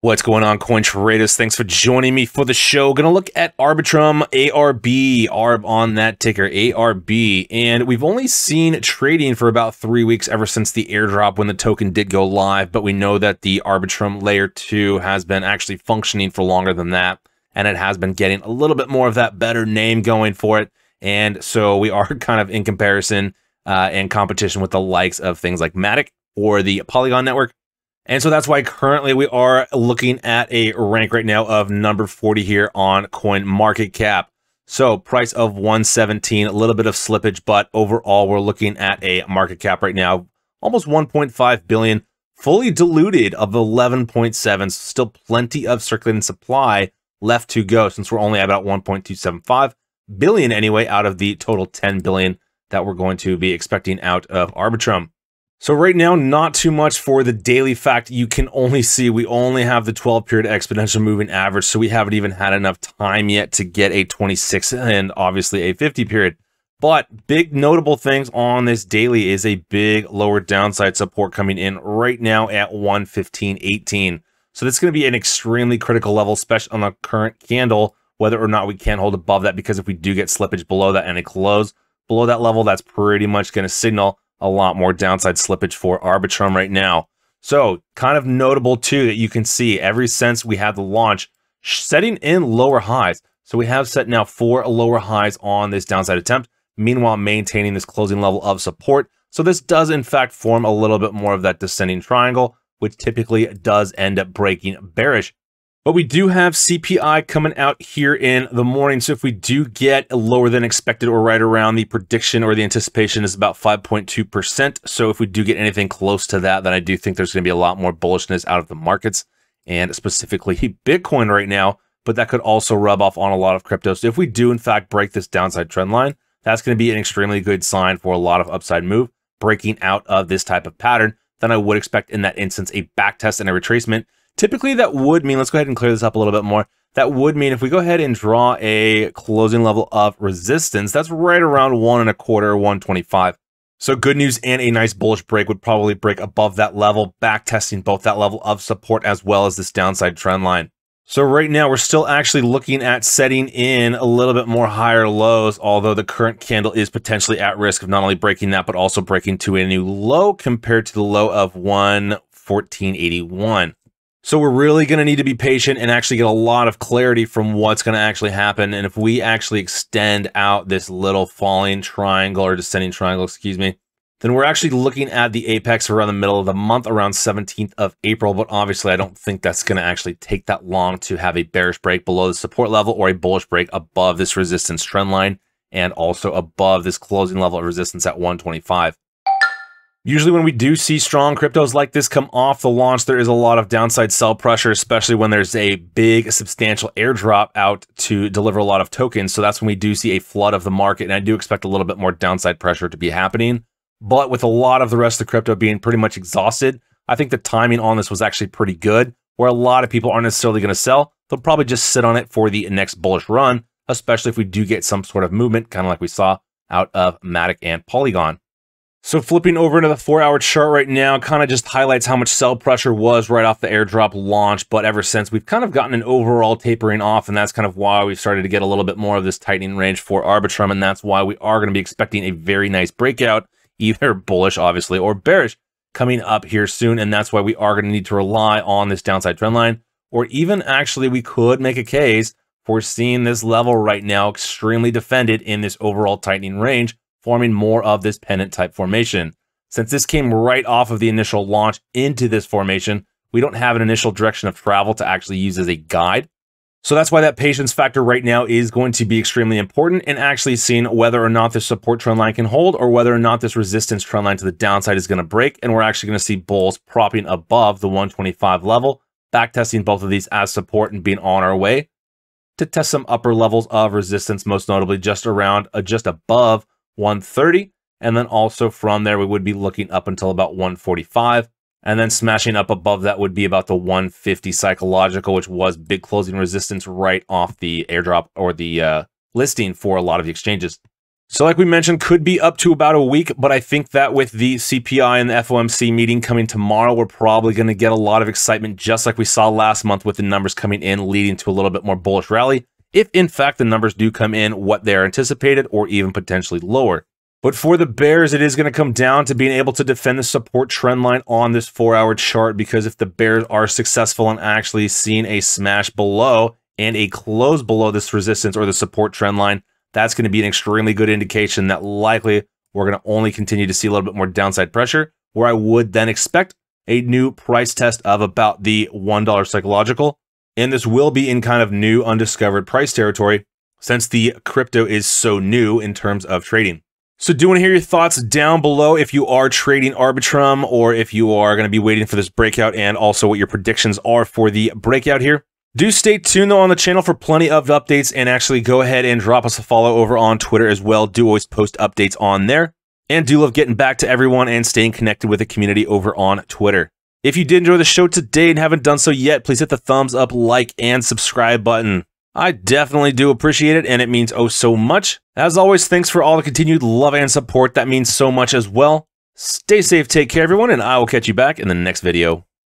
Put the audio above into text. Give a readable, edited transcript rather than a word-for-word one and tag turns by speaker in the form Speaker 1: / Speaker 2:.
Speaker 1: What's going on, coin traders? Thanks for joining me for the show. Gonna look at Arbitrum ARB, ARB on that ticker, ARB. And we've only seen trading for about 3 weeks ever since the airdrop when the token did go live. But we know that the Arbitrum layer 2 has been actually functioning for longer than that. And it has been getting a little bit more of that better name going for it. And so we are kind of in comparison and competition with the likes of things like Matic or the Polygon network. And so that's why currently we are looking at a rank right now of number 40 here on CoinMarketCap. So price of 117, a little bit of slippage, but overall we're looking at a market cap right now, almost 1.5 billion, fully diluted of 11.7. Still plenty of circulating supply left to go since we're only at about 1.275 billion anyway out of the total 10 billion that we're going to be expecting out of Arbitrum. So right now, not too much for the daily fact. You can only see we only have the 12-period exponential moving average, so we haven't even had enough time yet to get a 26 and obviously a 50-period. But big notable things on this daily is a big lower downside support coming in right now at 115.18. So that's going to be an extremely critical level, especially on the current candle, whether or not we can hold above that, because if we do get slippage below that and a close below that level, that's pretty much going to signal a lot more downside slippage for Arbitrum right now. So kind of notable too that you can see ever since we had the launch setting in lower highs. So we have set now 4 lower highs on this downside attempt, meanwhile maintaining this closing level of support. So this does in fact form a little bit more of that descending triangle, which typically does end up breaking bearish. But we do have CPI coming out here in the morning. So if we do get lower than expected or right around the prediction or the anticipation is about 5.2%. So if we do get anything close to that, then I do think there's going to be a lot more bullishness out of the markets and specifically Bitcoin right now. But that could also rub off on a lot of crypto. So if we do in fact break this downside trend line, that's going to be an extremely good sign for a lot of upside move breaking out of this type of pattern. Then I would expect in that instance a back test and a retracement. Typically, that would mean, let's go ahead and clear this up a little bit more. That would mean if we go ahead and draw a closing level of resistance, that's right around 1.25, 125. So good news and a nice bullish break would probably break above that level, back testing both that level of support as well as this downside trend line. So right now, we're still actually looking at setting in a little bit more higher lows, although the current candle is potentially at risk of not only breaking that, but also breaking to a new low compared to the low of 114.81. So we're really going to need to be patient and actually get a lot of clarity from what's going to actually happen. And if we actually extend out this little falling triangle or descending triangle, excuse me, then we're actually looking at the apex around the middle of the month, around 17th of April. But obviously, I don't think that's going to actually take that long to have a bearish break below the support level or a bullish break above this resistance trend line and also above this closing level of resistance at 125. Usually when we do see strong cryptos like this come off the launch, there is a lot of downside sell pressure, especially when there's a big substantial airdrop out to deliver a lot of tokens. So that's when we do see a flood of the market. And I do expect a little bit more downside pressure to be happening. But with a lot of the rest of the crypto being pretty much exhausted, I think the timing on this was actually pretty good, where a lot of people aren't necessarily going to sell. They'll probably just sit on it for the next bullish run, especially if we do get some sort of movement, kind of like we saw out of Matic and Polygon. So flipping over into the 4-hour chart right now kind of just highlights how much sell pressure was right off the airdrop launch. But ever since, we've kind of gotten an overall tapering off, and that's kind of why we've started to get a little bit more of this tightening range for Arbitrum. And that's why we are going to be expecting a very nice breakout, either bullish, obviously, or bearish coming up here soon. And that's why we are going to need to rely on this downside trend line, or even actually we could make a case for seeing this level right now extremely defended in this overall tightening range, forming more of this pennant type formation. Since this came right off of the initial launch into this formation, we don't have an initial direction of travel to actually use as a guide. So that's why that patience factor right now is going to be extremely important in actually seeing whether or not this support trend line can hold or whether or not this resistance trend line to the downside is going to break. And we're actually going to see bulls propping above the 125 level, backtesting both of these as support and being on our way to test some upper levels of resistance, most notably just around, just above 130, and then also from there we would be looking up until about 145, and then smashing up above that would be about the 150 psychological, which was big closing resistance right off the airdrop or the listing for a lot of the exchanges. So like we mentioned, could be up to about a week, but I think that with the CPI and the FOMC meeting coming tomorrow, we're probably going to get a lot of excitement, just like we saw last month with the numbers coming in, leading to a little bit more bullish rally, if in fact the numbers do come in what they're anticipated or even potentially lower. But for the bears, it is going to come down to being able to defend the support trend line on this 4-hour chart, because if the bears are successful in actually seeing a smash below and a close below this resistance or the support trend line, that's going to be an extremely good indication that likely we're going to only continue to see a little bit more downside pressure, where I would then expect a new price test of about the $1 psychological. And this will be in kind of new undiscovered price territory, since the crypto is so new in terms of trading. So do want to hear your thoughts down below if you are trading Arbitrum, or if you are going to be waiting for this breakout, and also what your predictions are for the breakout here. Do stay tuned though on the channel for plenty of updates, and actually go ahead and drop us a follow over on Twitter as well. Do always post updates on there, and do love getting back to everyone and staying connected with the community over on Twitter. If you did enjoy the show today and haven't done so yet, please hit the thumbs up, like, and subscribe button. I definitely do appreciate it, and it means oh so much. As always, thanks for all the continued love and support. That means so much as well. Stay safe, take care everyone, and I will catch you back in the next video.